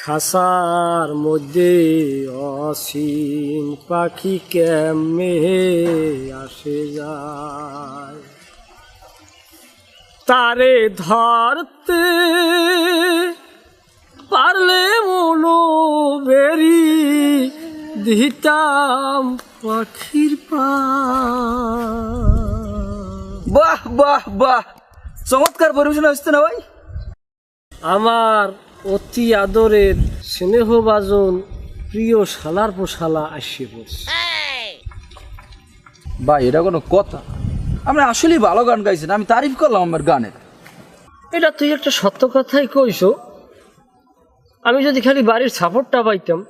খাসার মধ্যে অসীম পাখি কেমনে আসে যায়, তারে ধরতে পারলে মনো বেরি দিতাম পাখির পা। বাহ বাহ বাহ, চমৎকার পরিবেশন হচ্ছে না ভাই? আমার অতি আদরের স্নেহভাজন প্রিয় শালার পোশালা আসে পড়ছে। ভাই এটা কোনো কথা? আপনি আসলেই ভালো গান গাইছেন, আমি তারিফ করলাম আমার গানের। এটা তুই একটা সত্য কথাই কইস। আমি যদি খালি বাড়ির সাপোর্টটা পাইতাম,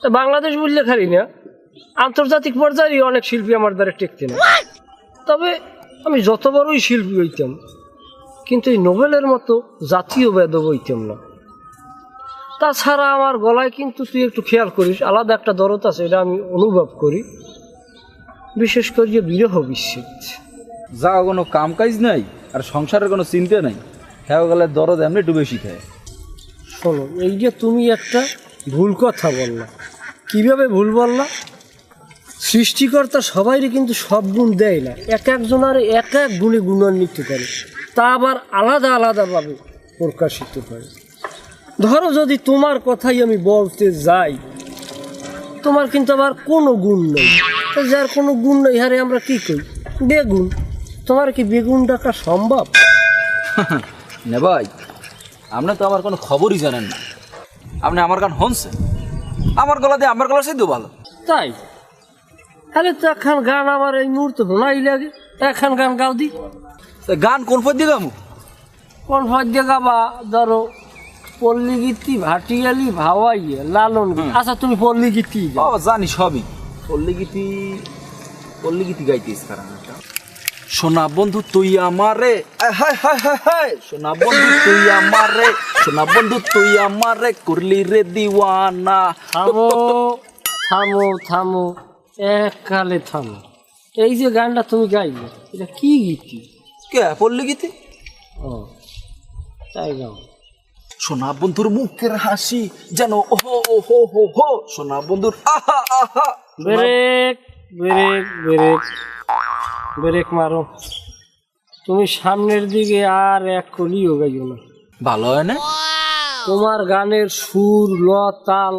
তা বাংলাদেশ বললে খালি না, আন্তর্জাতিক পর্যায়ে অনেক শিল্পী আমার দ্বারা টেকতে না। তবে আমি যত বড়ই শিল্পী হইতাম, কিন্তু এই নোবেলের মতো জাতীয় বেদব হইতাম না। তাছাড়া আমার গলায় কিন্তু তুই একটু খেয়াল করিস, আলাদা একটা দরদ আছে, এটা আমি অনুভব করি, বিশেষ করে যে বিরহ বিচ্ছেদ। যা কোনো কাম কাজ নাই আর সংসারের কোনো চিন্তা নাই, হ্যাঁ গেলে দরদ এমনি একটু বেশি খায়। শোনো, এই যে তুমি একটা ভুল কথা বললা। কিভাবে ভুল বললা? সৃষ্টিকর্তা সবাইরই কিন্তু সব গুণ দেয় না, এক একজনের এক এক গুণে গুণান্বিত করে, তা আবার আলাদা আলাদাভাবে প্রকাশিত করে। ধরো যদি তোমার কথাই আমি বলতে যাই, তোমার কিন্তু আবার কোনো গুণ নেই, তো যার কোনো গুণ নেই হারে আমরা কী করি? বেগুন। তোমার কি বেগুন ডাকা সম্ভব? না ভাই, আপনি তো আমার কোনো খবরই জানেন না। আপনি আমার গান শুনছেন? আমার গলা দিয়ে আমার গলা সেই তো ভালো। তাই? তাহলে তো এখন গান আমার এই মুহূর্তে শোনাই লাগে, এখন গান গাও দি। গান কোন পদ দিয়ে গামু? কোন পদ্য গাবা? ধরো পল্লী গীতি, ভাটিয়ালি, ভাওয়াইয়ে, লালন। আচ্ছা তুমি পল্লী গীতি ও জানি সবই। পল্লী গীতি গাইতেছ কারণ একটা। সোনা বন্ধু তুই আমারে, হায় হায় হায় হায়, সোনা বন্ধু তুই আমারে, সোনা বন্ধু তুই আমারে করলি রে দিওয়ানা। থামো থামো থামো, এককালে থামো। এই যে গানটা তুমি গাইবে, এটা কি গীতি? কে পল্লী গীতি? ও তাই গাও। সোনা বন্ধুর মুখের হাসি যেন ওহো ওহো হো হো, সোনা বন্ধুর আহা আহা। ব্রেক ব্রেক ব্রেক ব্রেক মারো। তুমি সামনের দিকে আর এক কলিও গাইও না। ভালো হয় না? তোমার গানের সুর, ল, তাল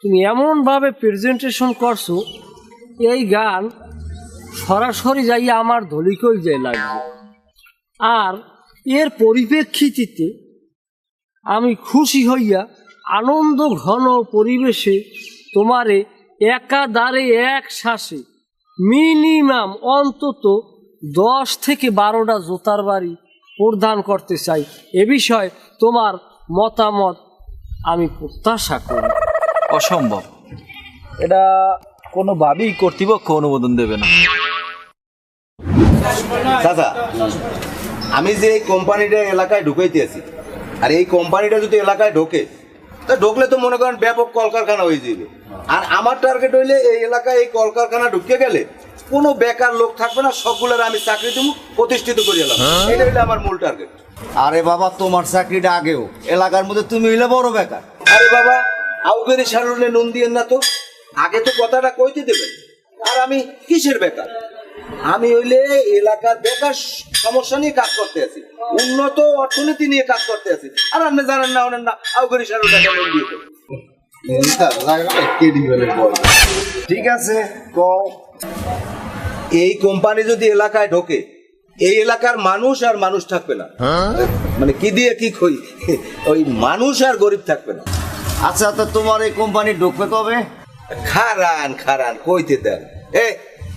তুমি এমনভাবে প্রেজেন্টেশন করছো, এই গান সরাসরি যাইয়া আমার ধলিকই যায় লাগবে। আর এর পরিপ্রেক্ষিতে আমি খুশি হইয়া আনন্দ ঘন পরিবেশে তোমারে একাধারে এক শ্বাসে মিনিমাম অন্তত 10 থেকে 12টা জোতার বাড়ি প্রদান করতে চাই। এ বিষয়ে তোমার মতামত আমি প্রত্যাশা করি। অসম্ভব, এটা কোনোভাবেই কর্তৃপক্ষ অনুমোদন দেবে না। চাচা, আমি যে এই কোম্পানিটা এলাকায় ঢুকাইতে আছি, আর এই কোম্পানিটা যদি এলাকায় ঢোকে, তা ঢুকলে তো মনে করেন ব্যাপক কলকারখানা হয়ে যাবে। আর আমার টার্গেট হইলে এই এলাকায় এই কলকারখানা ঢুকে গেলে কোনো বেকার লোক থাকবে না, সবগুলোর আমি চাকরি দেবো, প্রতিষ্ঠিত করে এলাম। এটা হইলে আমার মূল টার্গেট। আরে বাবা, তোমার চাকরিটা আগেও, এলাকার মধ্যে তুমি হইলে বড় বেকার। আরে বাবা, আউগেরি সারুলে নুন দিয়েন না তো, আগে তো কথাটা কইতে দেবেন। আর আমি কিসের বেকার? আমি হইলে এলাকার বেকার সমস্যা নিয়ে কাজ করতে আছি, উন্নত অর্থনীতি নিয়ে কাজ করতে আছি। আর আপনি জানেন না, ওনেন না, আউগেরি সারুটা নুন দিয়ে দেবেন। ঠিক আছে, কও। এই কোম্পানি যদি এলাকায় ঢোকে, এই এলাকার মানুষ আর মানুষ থাকবে না। মানে কি দিয়ে কি কই, ওই মানুষ আর গরিব থাকবে না। আচ্ছা, তো তোমার এই কোম্পানি ঢুকবে কবে? খারান খারান কইতে দেন।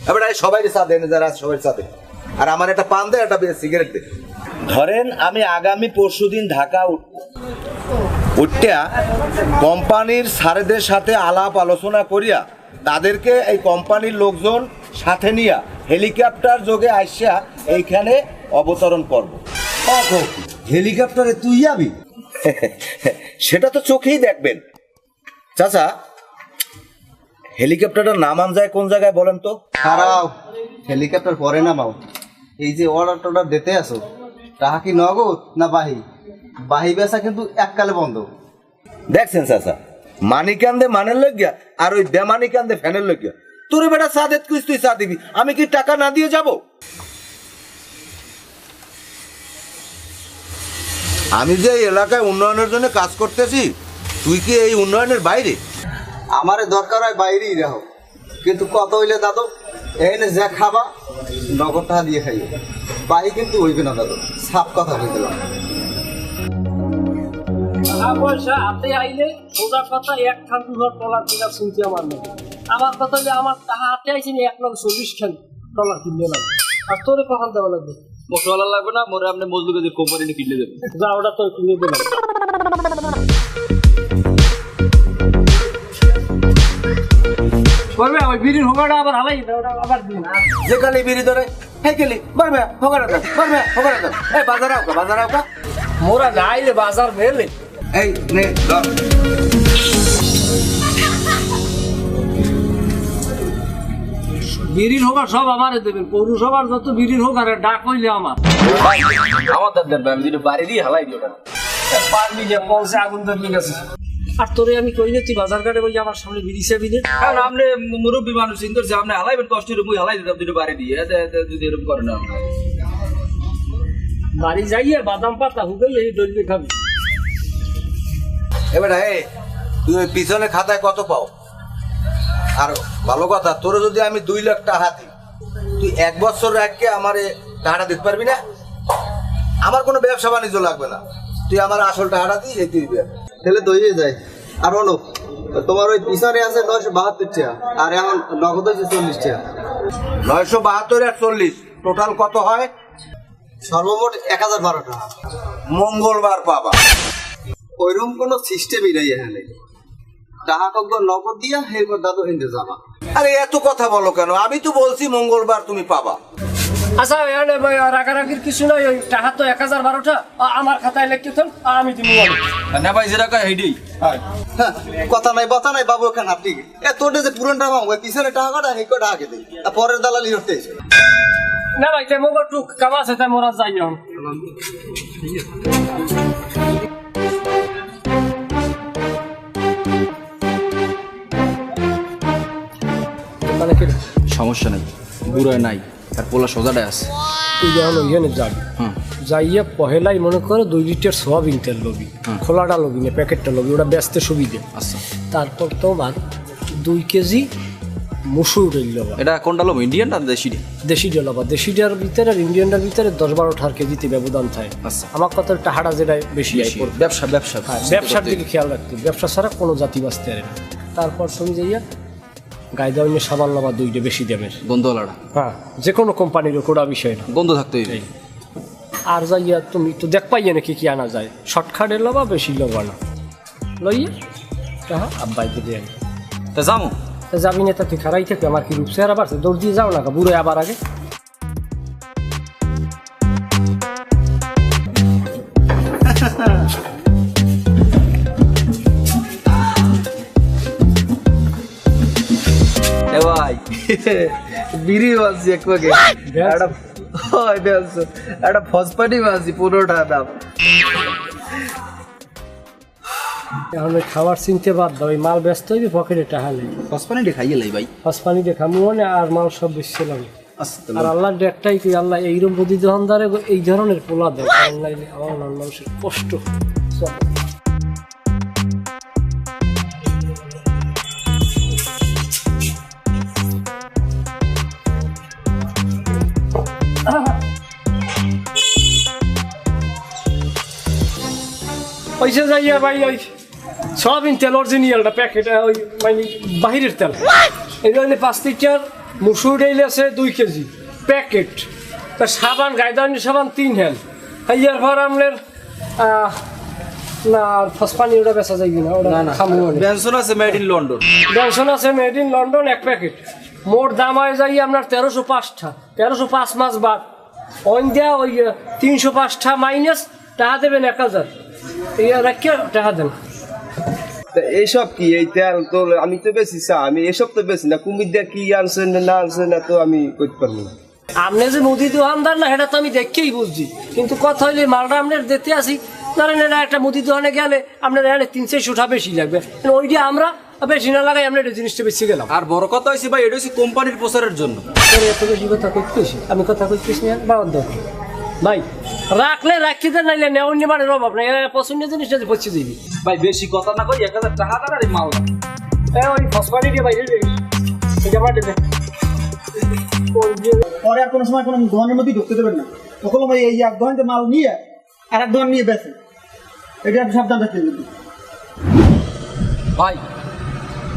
এবার সবাই চা দেন, যারা সবাই চা দেন। আর আমার একটা পান দে, একটা সিগারেট দে। ধরেন আমি আগামী পরশুদিন ঢাকা উঠটা কোম্পানির স্যারেদের সাথে আলাপ আলোচনা করিয়া তাদেরকে এই কোম্পানির লোকজন সাথে নিয়া হেলিকপ্টার যোগে আসিয়া এইখানে অবতরণ করব। হেলিকপ্টারে তুই যাবি? সেটা তো চোখেই দেখবেন। চাচা, হেলিকপ্টারটা নামান যায় কোন জায়গায় বলেন তো? খারাপ, হেলিকপ্টার পরে না বাবু। এই যে অর্ডার দিতে আসো, তাহা কি নগদ না বাহি? বাহি বেচা কিন্তু এককালে বন্ধ। দেখছেন চাচা, মানি কান্দে মানের লইয়া আর ওই বেমানি কান্দে ফ্যানের লইয়া। তোর বেটা চা দেত কইস, তুই চা দিবি, আমি কি টাকা না দিয়ে যাব? আমি যে এই এলাকায় উন্নয়নের জন্য কাজ করতেছি, তুই কি এই উন্নয়নের বাইরে? আমারে দরকার হয় বাইরেই রাখো, কিন্তু কত হইলে দাদু এনে যা খাবা নগদ টাকা দিয়ে খাইও, বাই কিন্তু হইবে না দাদু, সাফ কথা বলে দিলাম। টাকা পয়সা হাতে আইলে সোজা কথা এক খান দুঘর ডলার কিনা শুনছি আমার নেই। আমার কথা হলে আমার টাকা হাতে আইছি না 1,40,000 খান ডলার কিনলে লাগবে, আর তোরে কখন দেওয়া লাগবে? মশলা লাগবে না, মোরে আপনি মজলুকে কোম্পানি কিনলে দেবেন। যা ওটা তো কিনে দেবে। করবে ওই বিড়ির হোগাটা আবার হালাই ওটা আবার দিন। যেখানে বিড়ি ধরে হে গেলি বারবে হোগাড়া দাও, বারবে হোগাড়া দাও। এই বাজার আওকা, বাজার আওকা। মোরা যাইলে বাজার বেরলে এই নে ধর। বিড়ির হোগা সব আমারে দেবেন, পৌরসভার যত বিড়ির হোক আর ডাক হইলে আমার। আমার দাদা আমি যদি বাড়ি দিয়ে হালাই দিই ওটা। পারবি যে পৌঁছে আগুন ধরলি গেছে। আর তোরে আমি কইলে তুই বাজার ঘাটে বই আমার সামনে বিড়ি চাবি দে। কারণ আপনি মুরব্বী মানুষ চিন্তা করছে আপনি হালাইবেন, কষ্ট করে মুই হালাই দিতাম যদি বাড়ি দিয়ে যদি এরকম করে না। বাড়ি যাইয়ে বাদাম পাতা হুকেই এই ডলবি খাবি। এবার এই তুই ওই পিছনে খাতায় কত পাও? আর ভালো কথা, তোর যদি আমি 2 লাখ টাকা দিই, তুই 1 বছর আগে আমার টাকাটা দিতে পারবি না? আমার কোনো ব্যবসা বাণিজ্য লাগবে না, তুই আমার আসল টাকাটা দিই, এই দিবি। তাহলে তো হয়ে যায়। আর বলো, তোমার ওই পিছনে আছে 972 টাকা, আর এখন নগদ হয়েছে 40 টাকা। 972 আর 40 টোটাল কত হয়? সর্বমোট 1012 টাকা। মঙ্গলবার পাবা। ওইরকম কোনো সিস্টেমই নাই এখানে। টাকা কত নগদ দিয়া এরপর দাদু হিন্দে যাবা। আরে এত কথা বলো কেন? আমি তো বলছি মঙ্গলবার তুমি পাবা। আচ্ছা এখানে রাগারাগির কিছু নাই, ওই টাকা তো 1012টা আমার খাতায় লিখতে থাক, আমি তুমি না ভাই যেটা কয় হেডি হ্যাঁ, কথা নাই বাতা নাই বাবু, এখানে আপনি তোর যে পুরন টাকা ওই পিছনে টাকা কাটা এই টাকা আগে দিই, আর পরের দালালি করতে এসে না ভাই তাই মোগর টুক কাম আছে, তাই মোরা যাই এখন। মানে কি সমস্যা নাই, বুড়ায় নাই, আর পোলা সোজাটাই আছে। তুই যখন ওইখানে যাবি, যাইয়া পহেলাই মনে করে 2 লিটার সোয়াবিন তেল লবি, খোলাটা লবি না প্যাকেটটা লবি, ওটা ব্যস্ত সুবিধে। আচ্ছা তারপর তোমার 2 কেজি মুসুর লবা। এটা কোনটা লোক, ইন্ডিয়ান না দেশি? দেশিটা লবা। দেশিটার ভিতরে আর ইন্ডিয়ানটার ভিতরে 10-12 কেজিতে ব্যবধান থাকে। আচ্ছা আমার কথা টাহাটা যেটা বেশি আয় করবে। ব্যবসা ব্যবসা ব্যবসার দিকে খেয়াল রাখতে, ব্যবসা ছাড়া কোনো জাতি বাঁচতে পারে না। তারপর তুমি যাইয়া গায়ে অন্য সাবান লবা 2টা বেশি দামের, গন্ধওয়ালাটা। হ্যাঁ যে কোনো কোম্পানির ওটা বিষয় না, গন্ধ থাকতে হইবে। আর যাইয়া তুমি তো দেখ পাইয়া নাকি কি আনা যায়, শর্টকাটে লবা বেশি লবা না, লইয়া তাহা আব্বাই দিতে আনি। তা যাবো যাবি না তা তুই খারাই থাকবে, আমার কি রূপ চেহারা বাড়ছে, দৌড় দিয়ে যাও না বুড়ো আবার আগে। ভাই বিড়ি বাজছি এক পাকে, একটা ফসপাটি বাজছি 15 টাকা দাম। এখন ওই খাবার চিনতে বাদ দাও, ওই মাল ব্যস্ত হইবে পকেটে টাকা নেই, ফসপানিটা খাইয়ে লাই ভাই। পানি দিয়ে খামু না, আর মাল সব বেশি লাগে। আচ্ছা আর আল্লাহ একটাই কি, আল্লাহ এইরকম প্রতি দোকানদারে এই ধরনের পোলা দেয়, কারণ নাইলে আমার মানুষের কষ্ট। পয়সা যাইয়া ভাই ওই সয়াবিন তেল অরিজিনালটা প্যাকেট, ওই মানে বাহিরের তেল, এটা হইলে 5 লিটার, মুসুর ডাইল আছে 2 কেজি প্যাকেট, তা সাবান গায়দানি সাবান 3 হ্যান্ড, হাইয়ার পর আমলের না ফসপানি ওটা বেচা যাইবি না, ওটা খামু না। বেনসন আছে মেড ইন লন্ডন, বেনসন আছে মেড ইন লন্ডন 1 প্যাকেট, মোট দাম হয়ে যাই আপনার 1305টা, 1305 মাস বাদ অন দেয়া ওই 305টা মাইনাস টাকা দেবেন 1000, এই রাখিয়া টাকা দেন। এইসব কি এই তেল তো আমি তো বেশি চা, আমি এসব তো বেশি না, কুমির দিয়ে কি আনছেন না আনছেন না তো আমি করতে পারবো না। আপনি যে মুদি দোকানদার না সেটা তো আমি দেখেই বুঝছি, কিন্তু কথা হইলে মালটা আপনার দিতে আসি ধরেন এটা একটা মুদি দোকানে গেলে আপনার এখানে 300 টাকা বেশি লাগবে, ওইটা আমরা বেশি না লাগাই আমরা এটা জিনিসটা বেশি গেলাম। আর বড় কথা হয়েছে ভাই, এটা হচ্ছে কোম্পানির প্রচারের জন্য। এত বেশি কথা কইতেছি আমি, কথা কইতেছি না বাবার দোকান ভাই, রাখলে রাখি দেন, নাইলে নেওয়ার নিয়ে মানে রব আপনার পছন্দের জিনিসটা পৌঁছে দিবি। ভাই বেশি কথা না কই 1000 টাকা দাঁড়া রে মাল। ওই ফসফানি দিয়ে বাইরে দেবে পরে আর কোনো সময় কোনো দোকানের মধ্যে ঢুকতে দেবেন না। তখন ভাই এই এক দোকান মাল নিয়ে আর এক দোকান নিয়ে বেছে, এটা একটু সাবধান রাখতে হবে। ভাই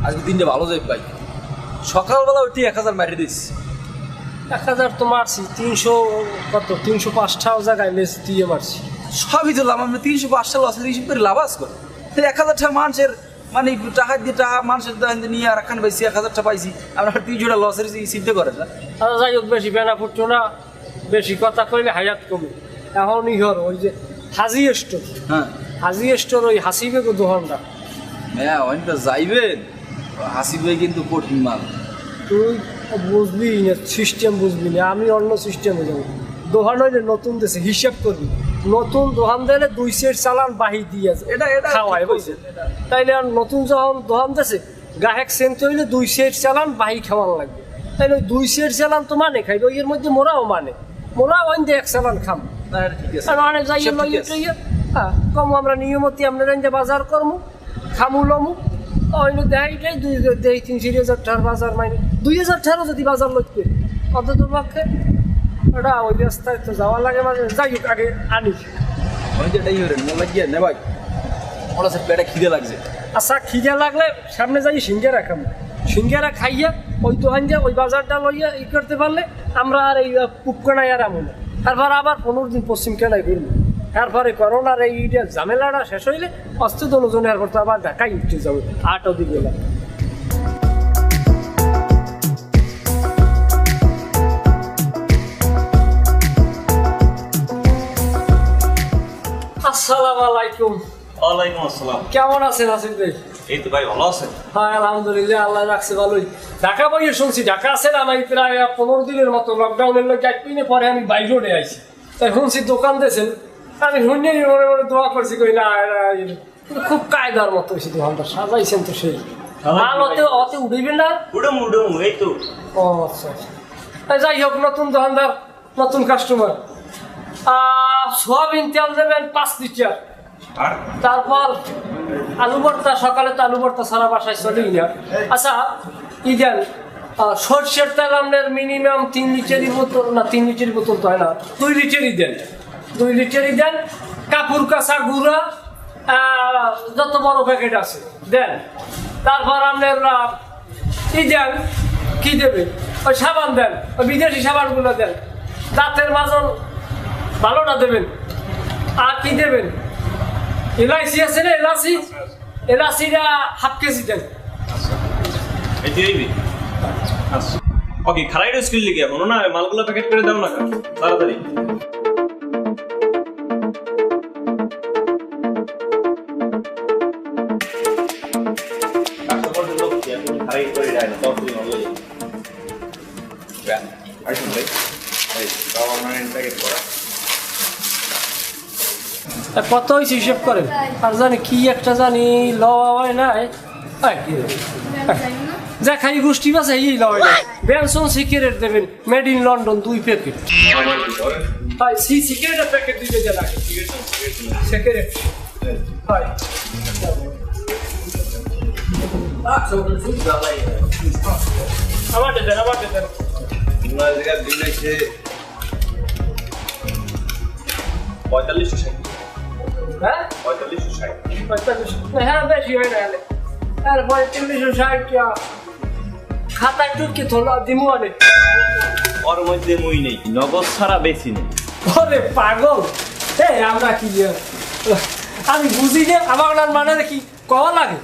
আজকে দিনটা ভালো যাবে ভাই, সকালবেলা উঠে 1000 মারি দিস। 1000 তো মারছি, 300 কত 305টাও জায়গায় লেস দিয়ে মারছি। সবই তো লাভ, আমি 305 লস হিসেব করে লাভ আস করে 1000 টাকা মানুষের মানে টাকা দিয়ে টাকা মানুষের নিয়ে আর একখান পাইছি 1000 টাকা পাইছি, আমরা 300 লসের চিন্তা করে না। যাই হোক বেশি বেনা পড়ছো না, বেশি কথা কইলে হায়াত কমে। এখন ইহর ওই যে হাজি স্টোর, হ্যাঁ হাজি স্টোর ওই হাসিবে গো দোকানটা, হ্যাঁ ওইটা যাইবেন, হাসিব ভাই কিন্তু কঠিন মাল। তুই বুঝবি না সিস্টেম, বুঝবি না, আমি অন্য সিস্টেমে যাবো। দোকান হইলে নতুন দেশে হিসাব করবি, নতুন দোকান দিলে 2 সেট চালান বাহি দিয়েছে এটা খাওয়ায় বুঝছে, তাইলে আর নতুন যখন দোকান দেশে গাহেক সেন্ট হইলে 2 সেট চালান বাহি খাওয়ান লাগবে, তাইলে ওই 2 সেট চালান তো মানে খাইবে, এর মধ্যে মোরাও মানে মোরাও ওই 1 চালান খাম। ঠিক আছে আর অনেক যাই সব ঠিক আছে। হ্যাঁ কম আমরা নিয়মতি আমরা রেঞ্জে বাজার করবো, খামু লমু অন্য দেয়টাই 3-4 টাকার বাজার, মানে 2000 টাকা যদি বাজার লইতে অত তোর পক্ষে ওটা ওই রাস্তায় তো যাওয়া লাগে মাঝে। যাই হোক আগে আনি ওই যে এটাই হরেন মনে লাগিয়ে নে ভাই, ওরা সে পেটে খিদে লাগছে। আচ্ছা খিদে লাগলে সামনে যাই সিঙ্গারা খাবো, সিঙ্গারা খাইয়া ওই দোকান দিয়ে ওই বাজারটা লইয়া ই করতে পারলে আমরা আর এই পুপকানায় আর আমো না। তারপর আবার 15 দিন পশ্চিম কেনায় ঘুরবো, এরপরে করোনার এইটা ঝামেলাটা শেষ হইলে অস্তে দোনোজনে এরপর তো আবার ঢাকায় উঠতে যাবে 8 অব্দি গেলাম। আসসালামু আলাইকুম। ওয়ালাইকুম আসসালাম। কেমন আছেন আসিফ ভাই? এই তো ভাই ভালো আছেন? হ্যাঁ আলহামদুলিল্লাহ, আল্লাহ রাখছে ভালোই। ঢাকা বইয়ে শুনছি ঢাকা আছেন, আমি প্রায় 15 দিনের মতো লকডাউনের লোক এক পিনে পরে আমি বাইরে রোডে আইছি, তাই শুনছি দোকান দিয়েছেন, আমি শুনে মনে মনে দোয়া করছি কই না খুব কায়দার মতো হয়েছে দোকানটা সাজাইছেন তো সেই মাল অতে উঠবেন না। উডম এই তো। ও আচ্ছা আচ্ছা, যাই হোক নতুন দোকানদার নতুন কাস্টমার। সোয়াবিন তেল দেবেন 5 লিটার, আর তারপর আলু ভর্তা, সকালে তো আলু ভর্তা সারা বাসায় চলেই না। আচ্ছা ই দেন সর্ষের তেল আপনার মিনিমাম 3 লিটারই বোতল, না 3 লিটারই বোতল তো হয় না, 2 লিটারই দেন, 2 লিটারই দেন। কাপড় কাঁচা গুঁড়া যত বড় প্যাকেট আছে দেন। তারপর আপনার ই দেন, কি দেবে ওই সাবান দেন, ওই বিদেশি সাবানগুলো দেন। দাঁতের মাজন ভালোটা দেবেন। আর কি দেবেন, এলাচি আছে না, এলাচি, এলাচিটা হাফ কেজি দেন। এই দিবি। আচ্ছা ওকে, খারাই ডোজ কিনলি কি এখন না, মালগুলো প্যাকেট করে দাও না তাড়াতাড়ি। খারাই করে যায় না, তখন তুমি ভালো আইসুন ভাই, এই বাবা মায়ের প্যাকেট করা। কত হয়েছে হিসেব করেন, আর জানি কি একটা জানি ল হয় না, যা খাই গোষ্ঠী বাসে এই ল হয় না। বেনসন সিগারেট দেবেন মেড ইন লন্ডন 2 প্যাকেট। হয় সি সিগারেটের প্যাকেট 2 টাকা লাগে, সিগারেট হয়। আমার দেন, আমার দেন। তোমার জায়গা বিল হইছে 4560। হ্যাঁ 4560। 45, হ্যাঁ বেশি হয় না হলে আর 45-60 খাতা টুকি তোলা দিমু আনে। ওর মধ্যে মই নেই, নগদ ছাড়া বেশি নেই। ওরে পাগল, এই আমরা কি আমি বুঝি যে আমার মানে কি কওয়া লাগে,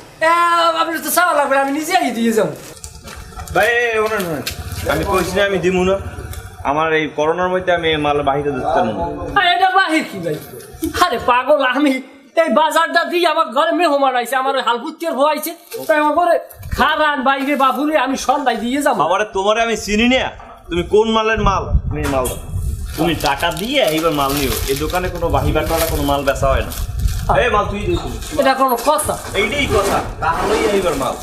আপনি তো চাওয়া লাগবে, আমি নিজে আই দিয়ে যাবো। ভাই ওনার নয়, আমি কইছি না আমি দিমু না, আমার এই করোনার মধ্যে আমি মাল বাহিরে দিতে না। এটা বাহির কি ভাই, আরে পাগল আমি এই বাজারটা দিয়ে আমার ঘরে মেহমান আইছে, আমার ওই হালপুত্তের হওয়াইছে, তাই আমার ঘরে খারান বাইরে বাবুরে আমি সন্ধ্যায় দিয়ে যাবো। আমারে তোমারে আমি চিনি না, তুমি কোন মালের মাল, তুমি মাল দাও। তুমি টাকা দিয়ে এইবার মাল নিও, এই দোকানে কোনো বাহি বাটোয়ারা কোনো মাল বেচা হয় না। এই মাল তুই দিস এটা কোনো কথা? এইটাই কথা তাহলেই এইবার মাল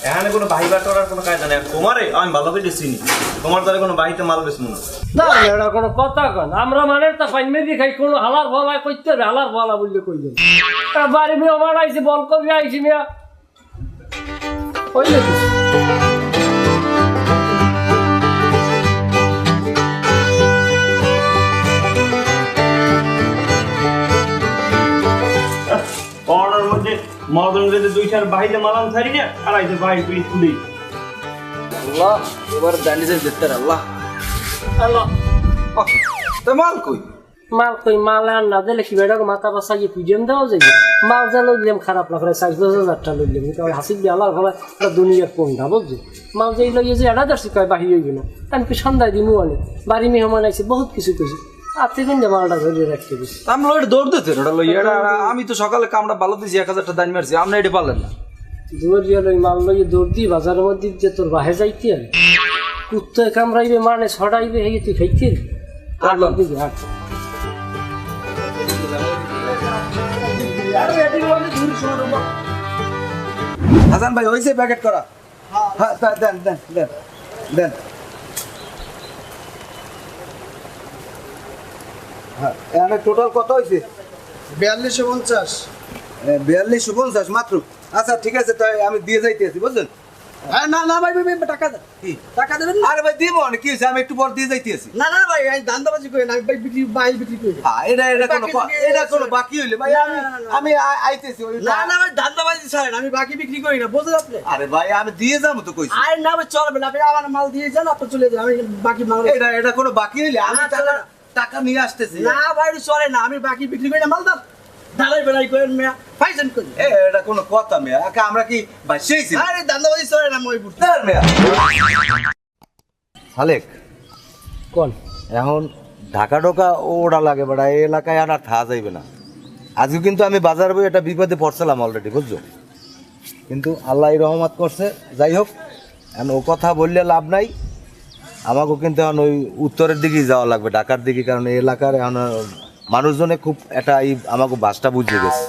এখানে কোনো বাহি বাটোয়ারার কোনো কাজ নেই তোমারে আমি ভালো করে চিনি তোমার দ্বারা কোনো বাহিতে মাল বেশ মনে না এটা কোনো কথা কন আমরা মানে তা পাইন মেদি খাই কোনো হালার বলা কইতে হবে হালার বলা বললে কই দেব বাড়ি মেয়ে আমার আইছে বল করে আইছি মিয়া কইলে কিছু করোনার মধ্যে মহাজনের দুই চার বাহিতে মালাম থারি না আর আইতে বাহি পিড়ি তুলি আল্লাহ এবার জানিস দেখতে আল্লাহ আল্লাহ তো মাল কই মাল কই মাল আর না দিলে কি বেড়া মাথা বাসা গিয়ে পিডিএম দেওয়া যাবে মাল যা লইলাম খারাপ না করে 40,000 লইলাম কিন্তু হাসিব দিয়ে আল্লাহর ভালো দুনিয়ার কোনটা বুঝছি মাল যেই লইয়ে যে এড়া দর্শি কয় বাহি হইবে না আমি কি সন্ধ্যায় দিমু অনেক বাড়ি মেহমান আইছে বহুত কিছু কইছি আর তুই কিন্তু মালটা ধরে রাখতে দিছি আমরা ওটা দৌড় দিতে ওটা লই এটা আমি তো সকালে কামড়া ভালো দিছি 1000 টাকা দান মারছি আপনি এটা পারলেন না দৌড়িয়া লই মাল লইয়ে দৌড় দিয়ে বাজারের মধ্যে যে তোর বাহে যাইতে আর কুত্তায় কামড়াইবে মানে ছড়াইবে হেগে তুই খাইতে আর দিবি হাট হাসান ভাই হয়েছে প্যাকেট করা হ্যাঁ দেন দেন দেন দেন হ্যাঁ এখানে টোটাল কত হয়েছে 4250। 4250 মাত্র আচ্ছা ঠিক আছে তাই আমি দিয়ে যাইতেছি বুঝলেন না না ভাই টাকা দেন। কি টাকা দেবেন না? আরে ভাই দিব না কি হয়েছে আমি একটু পর দিয়ে যাইতেছি না না ভাই আমি ধান্দাবাজি করি না, আমি ভাই বিক্রি করি। এটা কোনো বাকি হইলে ভাই আমি আইতেছি না না ভাই ধান্দাবাজি ছাড়েন, আমি বাকি বিক্রি করি না, বুঝলেন আপনি? আরে ভাই আমি দিয়ে যাবো তো কইছি আরে না ভাই চলবে না, আপনি আমার মাল দিয়ে যান, আপনি চলে যান, আমি বাকি মাল এটা কোনো বাকি হইলে আমি না, চলে না। টাকা নিয়ে আসতেছি না ভাই চলে না, আমি বাকি বিক্রি করি না, মাল দাম ঢালাই বেড়াই করেন মেয়া ফাইজেন করি। এটা কোনো কথা মেয়া আমরা কি ভাই সেইছি আরে ধান্দাবাজি চলে না মই বুঝতে। সালেক কোন এখন ঢাকা ঢোকা ওরা লাগে বেড়া এই এলাকায় আর থা যাইবে না আজকে কিন্তু আমি বাজার বই একটা বিপদে পড়ছিলাম অলরেডি বুঝছো কিন্তু আল্লাহ রহমত করছে যাই হোক এখন ও কথা বললে লাভ নাই আমাকেও কিন্তু এখন ওই উত্তরের দিকেই যাওয়া লাগবে ঢাকার দিকে কারণ এই এলাকার এখন মানুষজনে খুব একটা এই আমাকে বাসটা বুঝিয়ে গেছে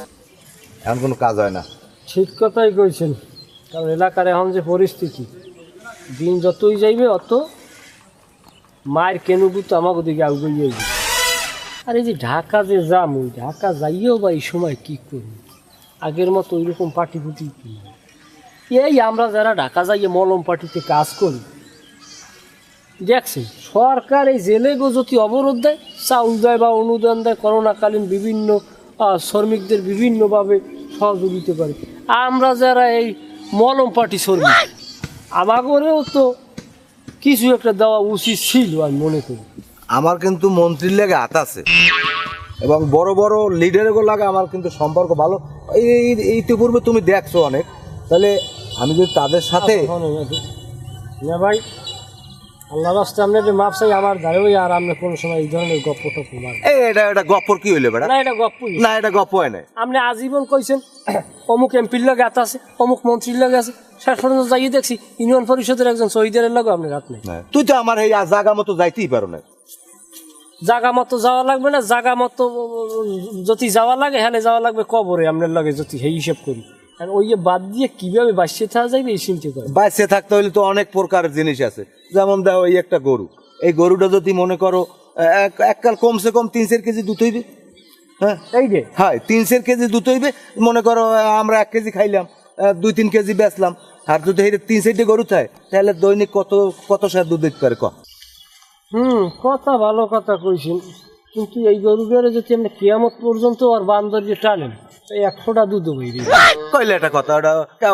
এখন কোনো কাজ হয় না ঠিক কথাই কইছেন কারণ এলাকার এখন যে পরিস্থিতি দিন যতই যাইবে অত মায়ের কেনুবু তো আমাকে দিকে আগুয়ে যাইবে আর এই যে ঢাকা যে যাম ওই ঢাকা যাইয়েও বা এই সময় কী করি আগের মতো ওইরকম পার্টি ফুটি কি এই আমরা যারা ঢাকা যাইয়ে মলম পার্টিতে কাজ করি দেখছেন সরকার এই জেলে যদি অবরোধ দেয় চাউল দেয় বা অনুদান দেয় করোনাকালীন বিভিন্ন শ্রমিকদের বিভিন্নভাবে সহযোগিতা করে আমরা যারা এই মলম পার্টি শ্রমিক আমাগরেও তো কিছু একটা দেওয়া উচিত ছিল আমি মনে করি আমার কিন্তু মন্ত্রীর লেগে হাত আছে এবং বড় বড় লিডারেরও লাগে আমার কিন্তু সম্পর্ক ভালো ইতিপূর্বে তুমি দেখছো অনেক তাহলে আমি যদি তাদের সাথে না ভাই আল্লাহ রাস্তায় আপনি যে মাপ চাই আমার ধারে ওই আর আপনি কোনো সময় এই ধরনের গপ্প টপ্প মারেন এটা গপ্পর কি হইলে বেড়া না এটা গপ্প না এটা গপ্প হয় না আপনি আজীবন কইছেন অমুক এমপির লগে হাত আছে অমুক মন্ত্রীর লগে আছে শেষ পর্যন্ত যাইয়ে দেখছি ইউনিয়ন পরিষদের একজন শহীদের লগে আপনি রাত নেই তুই তো আমার এই জায়গা মতো যাইতেই পারো না জাগা মতো যাওয়া লাগবে না জাগা মতো যদি যাওয়া লাগে হ্যাঁ যাওয়া লাগবে কবরে আপনার লগে যদি সেই হিসেব করি আর ওই বাদ দিয়ে কিভাবে বাঁচিয়ে থাকা যাবে এই চিন্তা করে বাইসে থাকতে হলে তো অনেক প্রকারের জিনিস আছে যেমন দেখো এই একটা গরু এই গরুটা যদি মনে করো এককাল কমসে কম 300 কেজি দুধ হইবে হ্যাঁ এই যে হ্যাঁ 300 কেজি দুধ হইবে মনে করো আমরা 1 কেজি খাইলাম 2-3 কেজি বেচলাম আর যদি 3-4 গরু থাকে তাহলে দৈনিক কত সার দুধ দিতে পারে কম কথা ভালো কথা কইছেন কিন্তু এই গরুগুলো যদি আমরা কিয়ামত পর্যন্ত আর বান্দর যে টানেন এই 100টা দুধ হইবে কইলে একটা কথা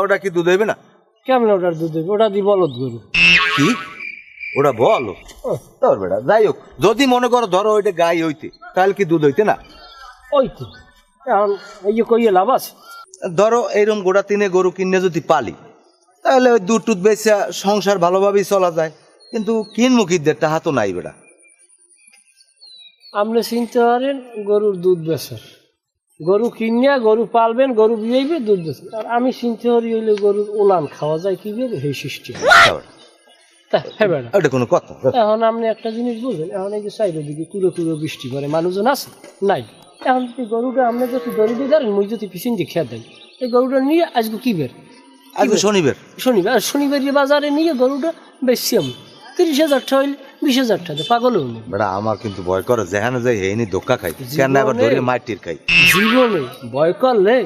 ওটা কি দুধ হইবে না কেমন ওটার দুধ হইবে ওটা দিয়ে বলদ গরু কি ওটা বলো তোর বেটা যাই হোক যদি মনে করো ধরো ওইটা গাই হইতে তাহলে কি দুধ হইতে না ওই তো এখন এই যে কইয়ে লাভ আছে ধরো এইরকম গোটা 3 গরু কিনে যদি পালি তাহলে ওই দুধ টুধ বেচা সংসার ভালোভাবেই চলা যায় কিন্তু কিনমুখীদের টাকা তো নাই বেটা আপনি চিনতে পারেন গরুর দুধ বেচার গরু কিনিয়া গরু পালবেন গরু বিয়েইবে দুধ বেচবেন আর আমি চিনতে পারি হইলে গরুর ওলান খাওয়া যায় কি সেই সিস্টেম তা হ্যাঁ বেড়া ওটা কোনো কথা? এখন আপনি একটা জিনিস বুঝলেন, এখন এই যে সাইডের দিকে কুড়ো কুড়ো বৃষ্টি করে মানুষজন আছে নাই, এখন যদি গরুটা আপনি যদি দড়ি দিয়ে ধরেন মুই যদি পিছন দিয়ে খেয়ে দেয়, এই গরুটা নিয়ে আজকে কি বের আজকে শনিবার। শনিবার, আর শনিবার গিয়ে বাজারে নিয়ে গরুটা বেশি আমি 30,000 টাকা হইলে 20,000 টাকা পাগল হইনি বেটা আমার কিন্তু ভয় করে, যেখানে যাই হেনি ধোক্কা খাই, কেন আবার ধরে মাটির খাই। জীবনে ভয় করলে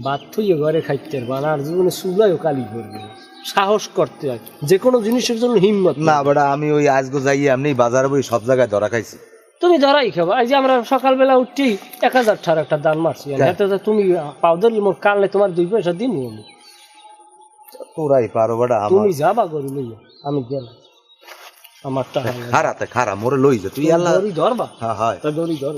বাদ থইয়ে ঘরে খাইতে পারবা, আর জীবনে চুলায়ও কালি করবে। সাহস করতে হয়, যে কোনো জিনিসের জন্য হিম্মত না বেটা আমি ওই আজকে যাই এমনি বাজারে বই সব জায়গায় ধরা খাইছি। তুমি ধরাই খাবা। এই যে আমরা সকালবেলা উঠি 1,000 টাকার একটা দান মারছি, এতে তো তুমি পাও ধরলে মোর কানলে তোমার 2 পয়সা দিন আমি। তোরাই পারো বেটা, তুমি যাবা গরু লইয়া, আমি গেলাম আমার টাকা খারাতে খারা মোরে লই যা তুই। আল্লাহ দড়ি ধরবা? হ্যাঁ হয় তা দড়ি ধর।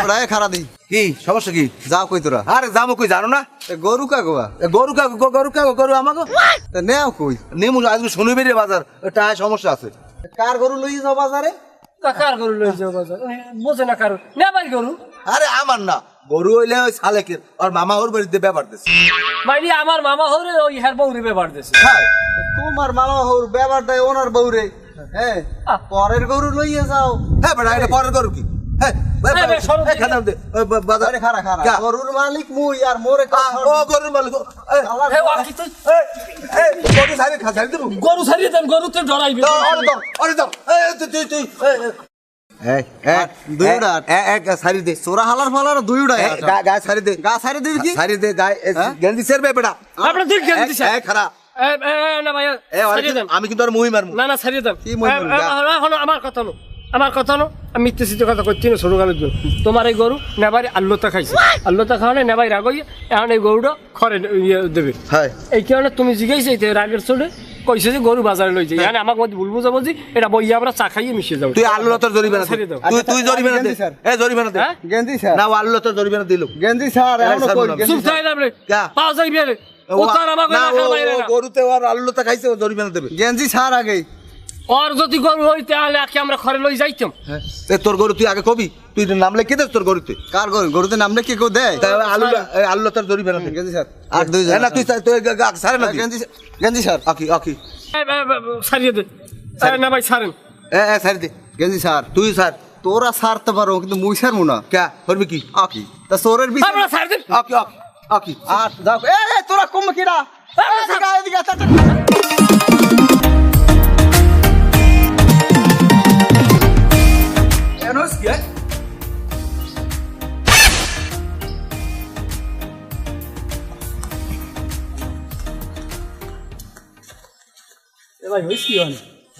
ওরা খারা দিই কি সমস্যা কি? যাও কই তোরা? আরে যাবো কই জানো না? এ গরু কাগোয়া গরু কা গরু কা গরু আমাকে তা নেও কই? নেমু আজকে শনিবার বাজার, এটা সমস্যা আছে। কার গরু লই যাও বাজারে? তা কার গরু লই যাও বাজার? বোঝে না কারো নেবার গরু। আরে আমার না, গরু হইলে ওই সালেকের আর মামা ওর বাড়িতে ব্যাপার দিছে। মাইরি আমার মামা হরে ওই হের বউরে ব্যাপার দিছে। হ্যাঁ তোমার মামা হউর ব্যবহার দেয় ওনার বউরে। হ্যাঁ পরের গরু লইয়া যাও। হ্যাঁ বেটা এটা পরের গরু কি? হ্যাঁ খাদাম দে বাজারে খারা খারা গরুর মালিক মুই আর মোরে ও গরুর মালিক হে ওয়া কি তুই গরু সারি খাসারি দেব। গরু ছাড়িয়ে দেন, গরু তো ডরাইবে। অরে দাও তুই এই দুইটা এক সারি দে সোরা হালার ফালার দুইটা গা সারি দে গা সারি দিবি কি? সারি দে গায় গেন্দি সেরবে বেটা। আপনি দিন কেন দিছেন? এ খারা না ভাই ছাড়িয়ে দেন। আমি কিন্তু আর মুহি মারমু না না ছাড়িয়ে দেন। কি মই বলবি? এখন আমার কথা নো, আমার কথা নো, আমি মিথ্যে সিদ্ধ কথা করছি না। ছোট কালের জন্য তোমার এই গরু নেবারি আল্লতা খাইছে, আল্লতা খাওয়ানে নেবাই রাগ হইয়া এখন এই গরুটা খরে ইয়ে দেবে। হ্যাঁ এই কারণে তুমি জিজ্ঞাসা এই রাগের চোটে কইছে যে গরু বাজারে লই যাই, মানে আমাকে মধ্যে ভুল বুঝাবো যে এটা বইয়া আমরা চা খাইয়ে মিশিয়ে যাবো। তুই আলু লতার জরিমানা দে। ছাড়িয়ে দাও। তুই জরিমানা দে। এ জরিমানা দে। হ্যাঁ? গেন্দি স্যার না আলু লতার জরিমানা দিল। গেন্দি স্যার এখনো কই? চুপ থাই না রে, ক্যা? পাও যাইবে রে, ও তার আমাকে না রাখা বাইরে না। গরুতে আর আলু লতা খাইছে ও জরিমানা দেবে। গেন্দি স্যার আগে আর যদি গরু হইতে তাহলে আজকে আমরা ঘরে লই যাইতাম। হ্যাঁ তোর গরু তুই আগে কবি, তুই নাম লিখে দে তোর গরুতে। কার গরু? গরুতে নামলে কি কেউ দেয়? তাই আলু লতার জরিমানা দে। গেন্দি স্যার আর দুই না তুই সারে না গেন্দি গেন্দি স্যার আকি আকি ছাড়িয়ে দে। না ভাই ছাড়েন। এ সারি দে। গেন্দি স্যার তুই স্যার তোরা সারতে পারো কিন্তু মুই সারমু না। ক্যা করবি কি? আকি তা সোরের বিষয় আমরা ছাড় দেন। আকি আকি আকি আর যাও এ তোরা কম কিরা এদিকে এদিকে এনস কি? এ ভাই হইছ কি হন?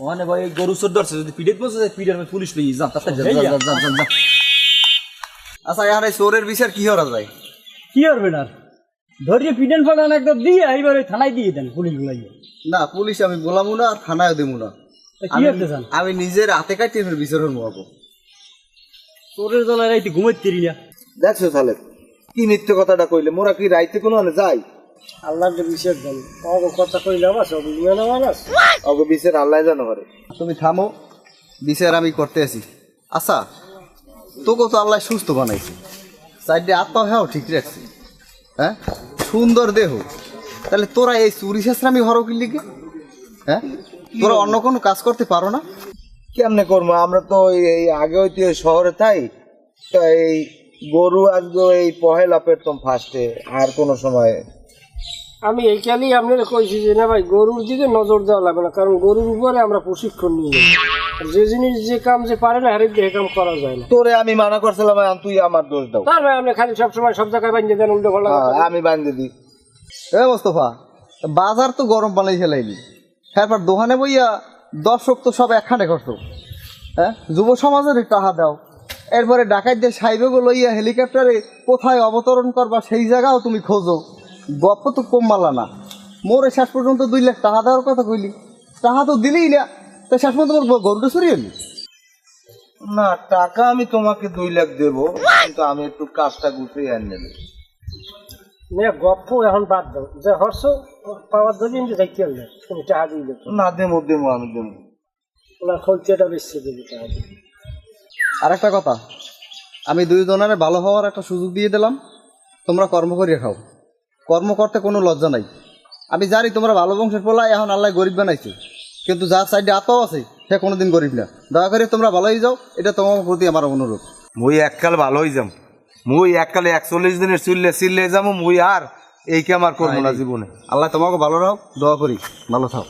ওখানে ভাই গরু চোর ধরছে, যদি পিঠেত বসে পিঠের পুলিশ লই যা তাড়াতাড়ি যা। আচ্ছা এখন এই সোরের বিচার কি হরা যায়? কি করবেন আর ধরিয়ে পিটেন ফাটান একদম দিয়ে এইবার ওই থানায় দিয়ে দেন পুলিশ গুলাইয়ে। না পুলিশ আমি বলামু না আর থানায় দেবো না। কি করতে চান? আমি নিজের হাতে কাটিয়ে বিচার হবো আবো। চোরের জ্বালায় রাইতে ঘুমাইতে না। দেখছো তাহলে কি মিথ্যে কথাটা কইলে, মোরা কি রাইতে কোনো হলে যাই? আল্লাহর যে বিষয় দেন তোমাকে কথা কইলাম আছে অভিমান মানাস অগ বিচার আল্লাহ জানো করে। তুমি থামো, বিচার আমি করতে আছি। আচ্ছা তোকে তো আল্লাহ সুস্থ বানাইছে, সাইডে আত্মা হ্যাঁ ঠিক রাখছে, হ্যাঁ সুন্দর দেহ, তাহলে তোরা এই চুরি শেষরামি হরো কি লিখে? হ্যাঁ তোরা অন্য কোনো কাজ করতে পারো না? কেমনে করবো আমরা তো এই আগে হইতে শহরে থাই, তো এই গরু আজকে এই পহেলা পেতাম ফার্স্টে, আর কোনো সময় আমি এইখানেই আপনারা কইছি যে না ভাই গরুর দিকে নজর দেওয়া লাগবে না, কারণ গরুর উপরে আমরা প্রশিক্ষণ নিয়ে যাই। যে জিনিস যে কাম যে পারে না হারিয়ে দিয়ে কাম করা যায় না। তোরে আমি মানা করছিলাম তুই আমার দোষ দাও। তার ভাই আপনি খালি সবসময় সব জায়গায় বাঁধিয়ে দেন উল্টো ভালো। আমি বান্ধে দিই। এ মোস্তফা বাজার তো গরম পানি খেলাইলি, তারপর দোকানে বইয়া দর্শক তো সব একখানে করতো। হ্যাঁ যুব সমাজের টাকা দাও, এরপরে ডাকাইতে সাইবেগো লইয়া হেলিকপ্টারে কোথায় অবতরণ করবা সেই জায়গাও তুমি খোঁজো। গপ্প তো কম মালা না। মোরে শেষ পর্যন্ত 2 লাখ টাকা দেওয়ার কথা কইলি, টাকা তো দিলেই না, তো শেষ পর্যন্ত তোমার গরুটা চুরি হলি। না টাকা আমি তোমাকে 2 লাখ দেবো, কিন্তু আমি একটু কাজটা গুছিয়ে আনি নেব। মেয়ে গপ্প এখন বাদ দাও, যে হর্ষ পাওয়ার জন্য কিন্তু যাইতে হবে তুমি টাকা দিলে না দেবো দেবো আমি দেবো। ওনার খলচেটা বেশি দেবে টাকা দিলে। আর একটা কথা, আমি 2 জনের ভালো হওয়ার একটা সুযোগ দিয়ে দিলাম, তোমরা কর্ম করিয়ে খাও, কর্ম করতে কোনো লজ্জা নাই। আমি জানি তোমরা ভালো বংশের পোলা, এখন আল্লাহ গরিব বানাইছে, কিন্তু যার সাইডে আত্মাও আছে সে কোনোদিন গরিব না। দয়া করে তোমরা ভালো হয়ে যাও, এটা তোমার প্রতি আমার অনুরোধ। মুই এককাল ভালো হয়ে যাম, মুই এককালে 41 দিনের চিল্লে যাবো মুই, আর এই কি আমার করবো না জীবনে। আল্লাহ তোমাকে ভালো রাখো, দোয়া করি ভালো থাও।